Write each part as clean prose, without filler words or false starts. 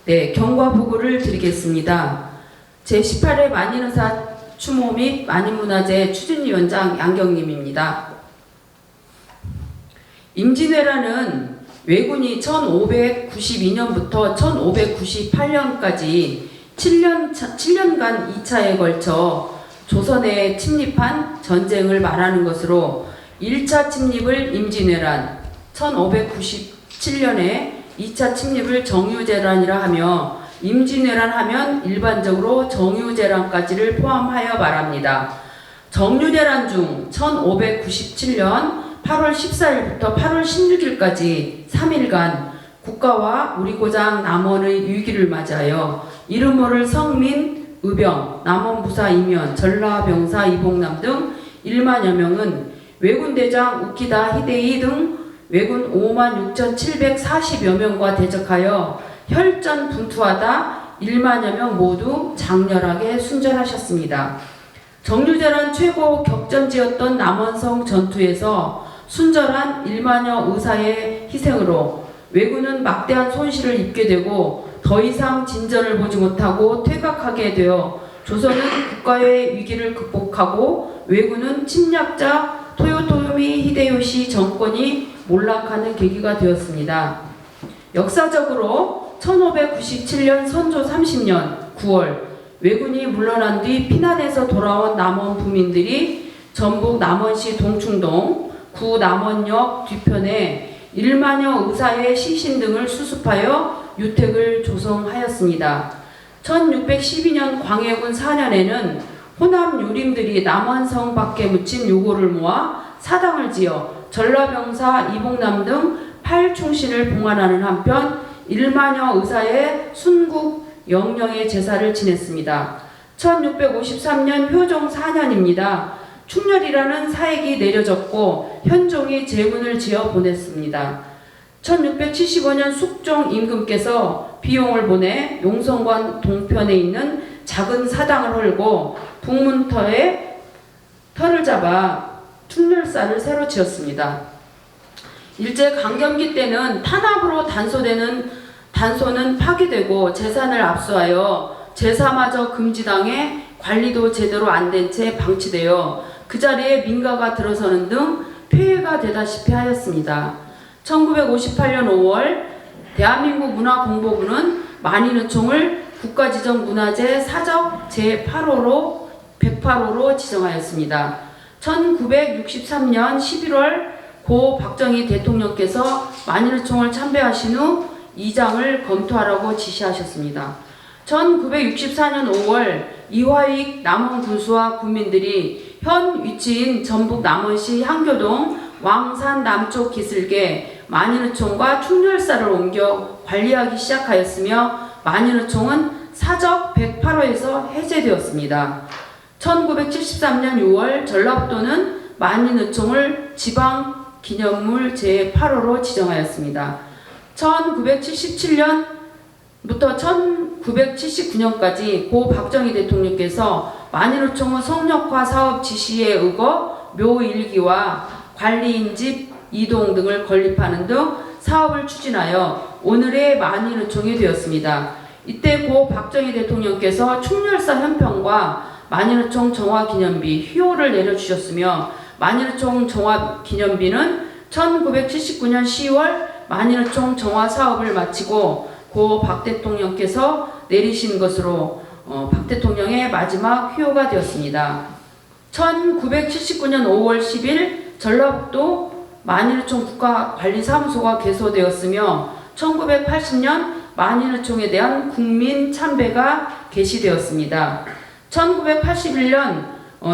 네, 경과 보고를 드리겠습니다. 제18회 만인의사 추모 및 만인문화재 추진위원장 양경림입니다. 임진왜란은 왜군이 1592년부터 1598년까지 7년간 2차에 걸쳐 조선에 침입한 전쟁을 말하는 것으로 1차 침입을 임진왜란, 1597년에 2차 침입을 정유재란이라 하며 임진왜란 하면 일반적으로 정유재란까지를 포함하여 말합니다. 정유재란 중 1597년 8월 14일부터 8월 16일까지 3일간 국가와 우리 고장 남원의 위기를 맞이하여 이름 모를 성민, 의병, 남원부사 이면, 전라병사 이봉남 등 1만여 명은 왜군 대장 우키다 히데이 등 왜군 56,740여 명과 대적하여 혈전분투하다 1만여 명 모두 장렬하게 순절하셨습니다. 정유재란 최고 격전지였던 남원성 전투에서 순절한 1만여 의사의 희생으로 왜군은 막대한 손실을 입게 되고 더 이상 진전을 보지 못하고 퇴각하게 되어 조선은 국가의 위기를 극복하고 왜군은 침략자 토요토미 히데요시 정권이 몰락하는 계기가 되었습니다. 역사적으로 1597년 선조 30년 9월 왜군이 물러난 뒤 피난해서 돌아온 남원 부민들이 전북 남원시 동충동 구 남원역 뒤편에 1만여 의사의 시신 등을 수습하여 유택을 조성하였습니다. 1612년 광해군 4년에는 호남 유림들이 남원성 밖에 묻힌 요고를 모아 사당을 지어 전라병사 이봉남 등 8충신을 봉안하는 한편 1만여 의사의 순국 영령의 제사를 지냈습니다. 1653년 효종 4년입니다. 충렬이라는 사액이 내려졌고 현종이 제문을 지어 보냈습니다. 1675년 숙종 임금께서 비용을 보내 용성관 동편에 있는 작은 사당을 헐고 북문터에 터를 잡아 충렬사를 새로 지었습니다. 일제 강점기 때는 탄압으로 단소는 파기되고 재산을 압수하여 제사마저 금지당해 관리도 제대로 안 된 채 방치되어 그 자리에 민가가 들어서는 등 폐해가 되다시피 하였습니다. 1958년 5월 대한민국 문화공보부는 만인의총을 국가지정문화재 사적 제8호로 108호로 지정하였습니다. 1963년 11월 고 박정희 대통령께서 만인의총을 참배하신 후 이장을 검토하라고 지시하셨습니다. 1964년 5월 이화익 남원 군수와 군민들이 현 위치인 전북 남원시 향교동 왕산 남쪽 기슭에 만인의총과 충렬사를 옮겨 관리하기 시작하였으며 만인의총은 사적 108호에서 해제되었습니다. 1973년 6월 전라북도는 만인의총을 지방기념물 제8호로 지정하였습니다. 1977년부터 1979년까지 고 박정희 대통령께서 만인의총은 성역화 사업 지시에 의거 묘 일기와 관리인집 이동 등을 건립하는 등 사업을 추진하여 오늘의 만인의총이 되었습니다. 이때 고 박정희 대통령께서 충렬사 현편과 만인의총 정화기념비 휴호를 내려주셨으며 만인의총 정화기념비는 1979년 10월 만인의총 정화 사업을 마치고 고 박 대통령께서 내리신 것으로 박 대통령의 마지막 휴호가 되었습니다. 1979년 5월 10일 전라북도 만인의총 국가관리사무소가 개소되었으며 1980년 만인의총에 대한 국민 참배가 개시되었습니다. 1981년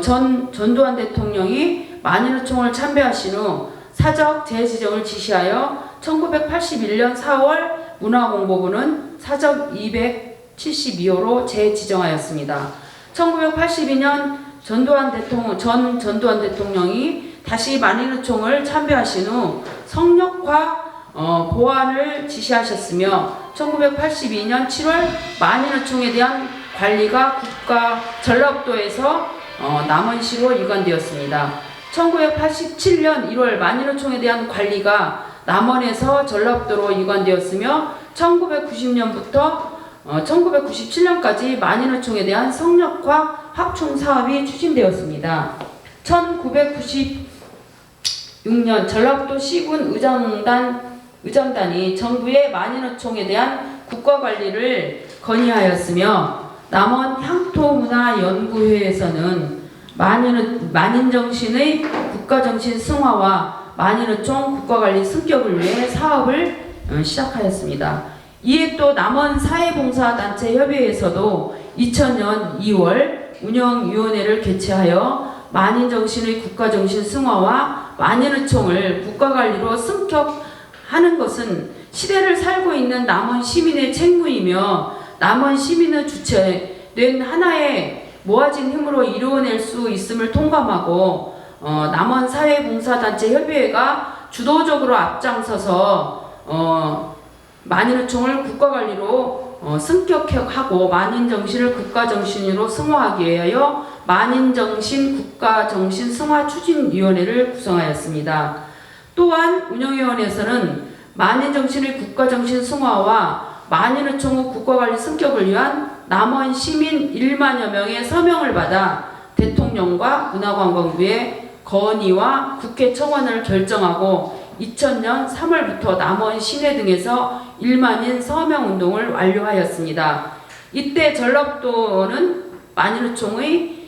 전두환 대통령이 만인의총을 참배하신 후 사적 재지정을 지시하여 1981년 4월 문화공보부는 사적 272호로 재지정하였습니다. 1982년 전 전두환 대통령이 다시 만인의총을 참배하신 후 성역화 보완을 지시하셨으며 1982년 7월 만인의총에 대한 관리가 국가 전라북도에서 남원시로 이관되었습니다. 1987년 1월 만인의총에 대한 관리가 남원에서 전라북도로 이관되었으며 1990년부터 1997년까지 만인어총에 대한 성역화 확충 사업이 추진되었습니다. 1996년 전라북도 시군 의장단이 정부의 만인어총에 대한 국가관리를 건의하였으며 남원 향토문화연구회에서는 만인정신의 국가정신 승화와 만인어총 국가관리 승격을 위해 사업을 시작하였습니다. 이에 또 남원 사회봉사단체협의회에서도 2000년 2월 운영위원회를 개최하여 만인정신의 국가정신 승화와 만인어총을 국가관리로 승격하는 것은 시대를 살고 있는 남원 시민의 책무이며 남원 시민의 주체된 하나의 모아진 힘으로 이루어낼 수 있음을 통감하고 남원 사회봉사단체협의회가 주도적으로 앞장서서 만인어총을 국가관리로 승격하고 만인정신을 국가정신으로 승화하기 위하여 만인정신 국가정신 승화 추진위원회를 구성하였습니다. 또한 운영위원회에서는 만인정신의 국가정신 승화와 만인어총의 국가관리 승격을 위한 남원 시민 1만여 명의 서명을 받아 대통령과 문화관광부의 건의와 국회 청원을 결정하고 2000년 3월부터 남원 시내 등에서 1만인 서명운동을 완료하였습니다. 이때 전라북도는 만인어총에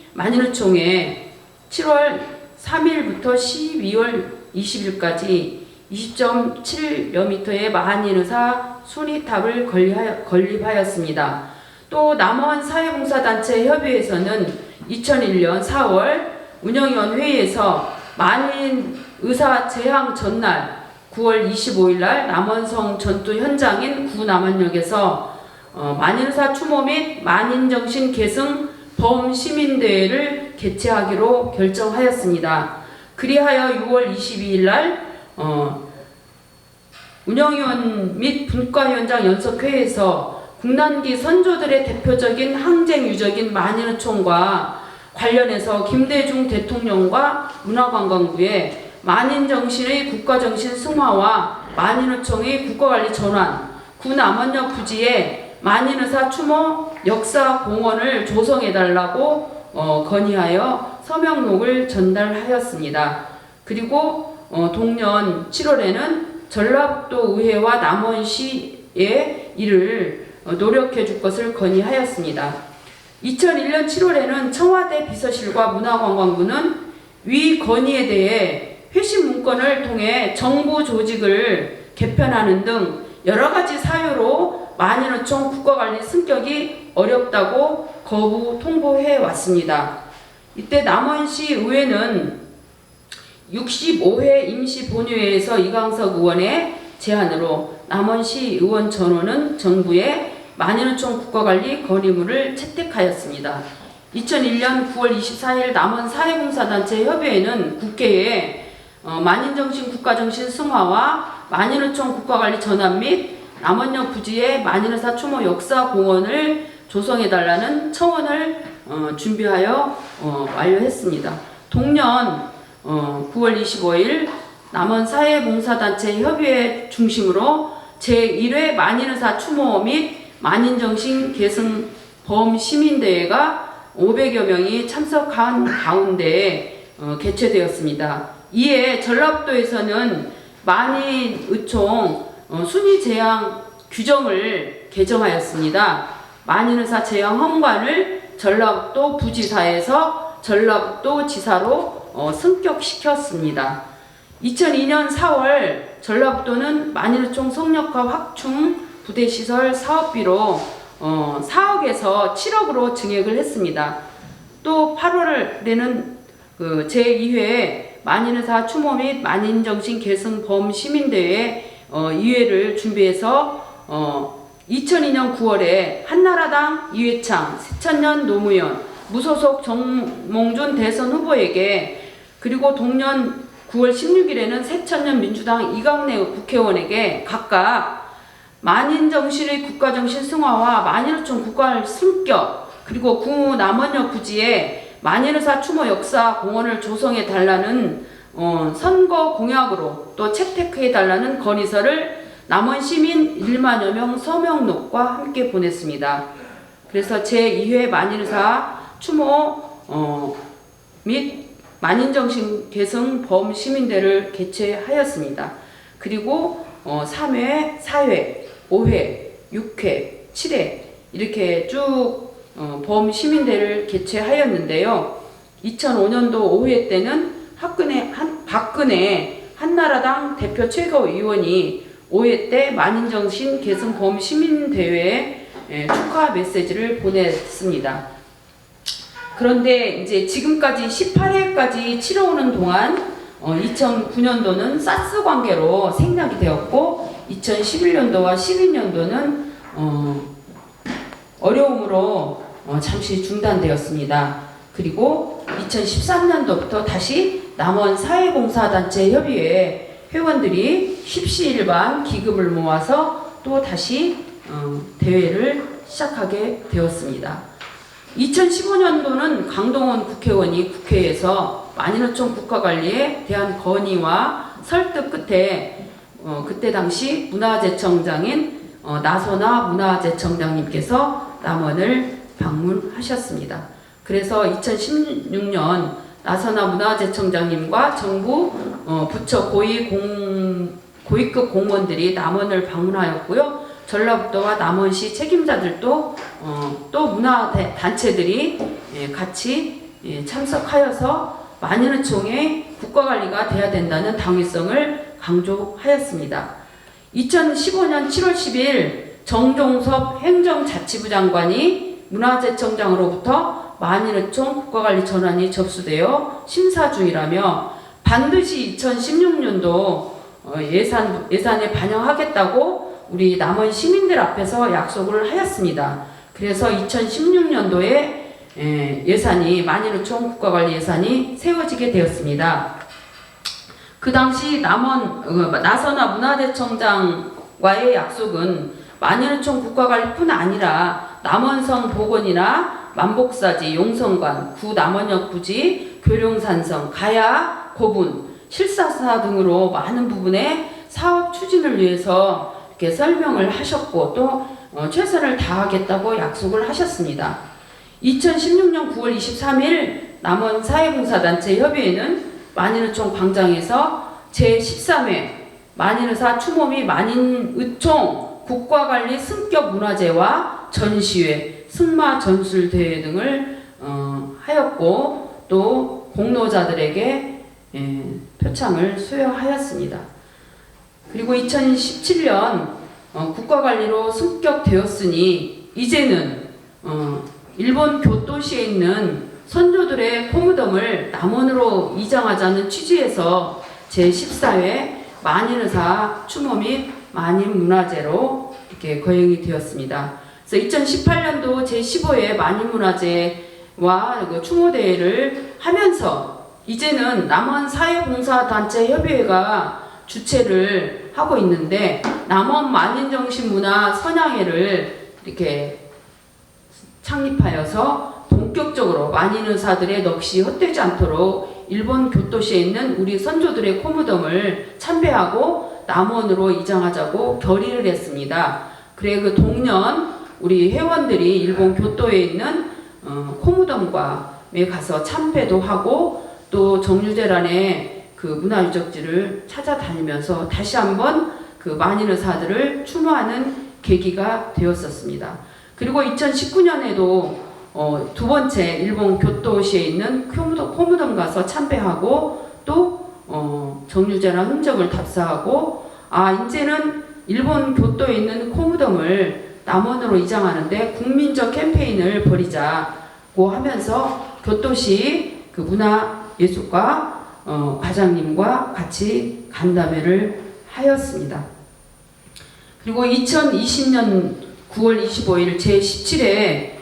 7월 3일부터 12월 20일까지 20.7여 미터의 만인의사 순위탑을 건립하였습니다. 또 남원 사회봉사단체 협의회에서는 2001년 4월 운영위원 회의에서 만인의사 제항 전날 9월 25일 날 남원성 전투 현장인 구남원역에서 만인의사 추모 및 만인정신 계승 범시민대회를 개최하기로 결정하였습니다. 그리하여 6월 22일 날 운영위원 및 분과위원장 연석회의에서 국난기 선조들의 대표적인 항쟁유적인 만인어총과 관련해서 김대중 대통령과 문화관광부에 만인정신의 국가정신 승화와 만인어총의 국가관리 전환, 구남원역 부지에 만인의사 추모 역사공원을 조성해달라고 건의하여 서명록을 전달하였습니다. 그리고 동년 7월에는 전라북도 의회와 남원시에 이를 노력해 줄 것을 건의하였습니다. 2001년 7월에는 청와대 비서실과 문화관광부는 위 건의에 대해 회신 문건을 통해 정부 조직을 개편하는 등 여러가지 사유로 만인어총 국가관리 승격이 어렵다고 거부 통보해 왔습니다. 이때 남원시 의회는 65회 임시본의회에서 이강석 의원의 제안으로 남원시 의원 전원은 정부에 만인어총 국가관리 건의문을 채택하였습니다. 2001년 9월 24일 남원 사회봉사단체 협의회는 국회에 만인정신 국가정신 승화와 만인어총 국가관리 전환 및 남원역 부지에 만인의사 추모 역사공원을 조성해달라는 청원을 준비하여 완료했습니다. 동년 9월 25일 남원 사회봉사단체 협의회 중심으로 제1회 만인의사 추모 및 만인정신 계승 범시민대회가 500여 명이 참석한 가운데 개최되었습니다. 이에 전라북도에서는 만인의총 순위 제한 규정을 개정하였습니다. 만인의사 제한 헌관을 전라북도 부지사에서 전라북도 지사로 승격시켰습니다. 2002년 4월 전라북도는 만인어총 성역화 확충 부대시설 사업비로 4억에서 7억으로 증액을 했습니다. 또 8월에는 제2회 만인의사 추모 및 만인정신 계승 범시민대회 2회를 준비해서 2002년 9월에 한나라당 이회창 새천년 노무현 무소속 정몽준 대선 후보에게 그리고 동년 9월 16일에는 새천년 민주당 이강래 국회의원에게 각각 만인정신의 국가정신 승화와 만인어총 국가관리 승격 그리고 구남원역 부지에 만인의사 추모 역사공원을 조성해 달라는 선거 공약으로 또 채택해 달라는 건의서를 남원 시민 1만여 명 서명록과 함께 보냈습니다. 그래서 제2회 만인의사 추모 및 만인정신 계승 범시민대를 개최하였습니다. 그리고 3회, 4회, 5회, 6회, 7회 이렇게 쭉 범시민대를 개최하였는데요. 2005년도 5회 때는 박근혜 한나라당 대표 최고위원이 5회 때 만인정신 계승 범시민대회에 축하 메시지를 보냈습니다. 그런데 이제 지금까지 18회까지 치러오는 동안 2009년도는 사스 관계로 생략이 되었고 2011년도와 12년도는 어려움으로 잠시 중단되었습니다. 그리고 2013년도부터 다시 남원 사회봉사단체 협의회 회원들이 십시일반 기금을 모아서 또 다시 대회를 시작하게 되었습니다. 2015년도는 강동원 국회의원이 국회에서 만인어촌 국가관리에 대한 건의와 설득 끝에 그때 당시 문화재청장인 나선아 문화재청장님께서 남원을 방문하셨습니다. 그래서 2016년 나선아 문화재청장님과 정부 부처 고위급 공무원들이 남원을 방문하였고요. 전라북도와 남원시 책임자들도 또 문화단체들이 같이 참석하여서 만인어촌의 국가관리가 돼야 된다는 당위성을 강조하였습니다. 2015년 7월 10일 정종섭 행정자치부 장관이 문화재청장으로부터 만인어촌 국가관리 전환이 접수되어 심사 중이라며 반드시 2016년도 예산에 반영하겠다고 우리 남원 시민들 앞에서 약속을 하였습니다. 그래서 2016년도에 예산이 만인어촌 국가관리 예산이 세워지게 되었습니다. 그 당시 나선아 문화재청장과의 약속은 만인어촌 국가관리뿐 아니라 남원성 복원이나 만복사지, 용성관, 구 남원역 부지, 교룡산성, 가야, 고분, 실사사 등으로 많은 부분의 사업 추진을 위해서 이렇게 설명을 하셨고 또 최선을 다하겠다고 약속을 하셨습니다. 2016년 9월 23일 남원 사회봉사단체 협의회는 만인어촌 광장에서 제13회 만인의사 추모 및 만인의총 국가관리 승격 문화제와 전시회, 승마 전술대회 등을 하였고 또 공로자들에게 표창을 수여하였습니다. 그리고 2017년 국가관리로 승격되었으니 이제는 일본 교토시에 있는 선조들의 포무덤을 남원으로 이장하자는 취지에서 제14회 만인의사 추모 및 만인문화제로 이렇게 거행이 되었습니다. 그래서 2018년도 제15회 만인문화제와 추모대회를 하면서 이제는 남원 사회봉사단체협의회가 주최를 하고 있는데 남원 만인정신문화 선양회를 이렇게 창립하여서 본격적으로 만인의사들의 넋이 헛되지 않도록 일본 교토시에 있는 우리 선조들의 코무덤을 참배하고 남원으로 이장하자고 결의를 했습니다. 그래 그 동년 우리 회원들이 일본 교토에 있는 코무덤과에 가서 참배도 하고 또 정유재란의 그 문화유적지를 찾아다니면서 다시 한번 그 만인의사들을 추모하는 계기가 되었었습니다. 그리고 2019년에도 두 번째 일본 교토시에 있는 코무덤 가서 참배하고 또 정유재란 흔적을 답사하고 이제는 일본 교토에 있는 코무덤을 남원으로 이장하는데 국민적 캠페인을 벌이자고 하면서 교토시 그 문화예술과 과장님과 같이 간담회를 하였습니다. 그리고 2020년 9월 25일 제17회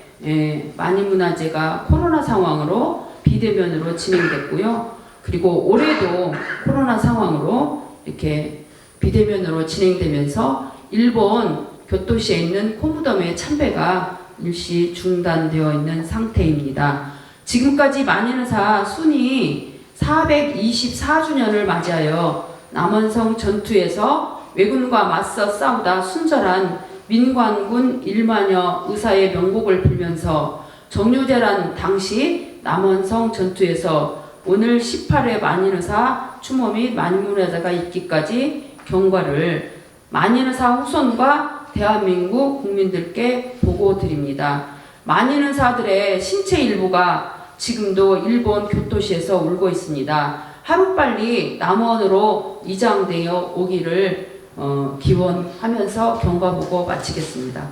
만인문화제가 코로나 상황으로 비대면으로 진행됐고요. 그리고 올해도 코로나 상황으로 이렇게 비대면으로 진행되면서 일본 교토시에 있는 코무덤의 참배가 일시 중단되어 있는 상태입니다. 지금까지 만인의사 순이 424주년을 맞이하여 남원성 전투에서 왜군과 맞서 싸우다 순절한 민관군 1만여 의사의 명복을 빌면서 정유재란 당시 남원성 전투에서 오늘 18회 만인의사 추모 및 만문의사가 있기까지 경과를 만인의사 후손과 대한민국 국민들께 보고드립니다. 만인의사들의 신체 일부가 지금도 일본 교토시에서 울고 있습니다. 하루빨리 남원으로 이장되어 오기를 기원하면서 경과보고 마치겠습니다.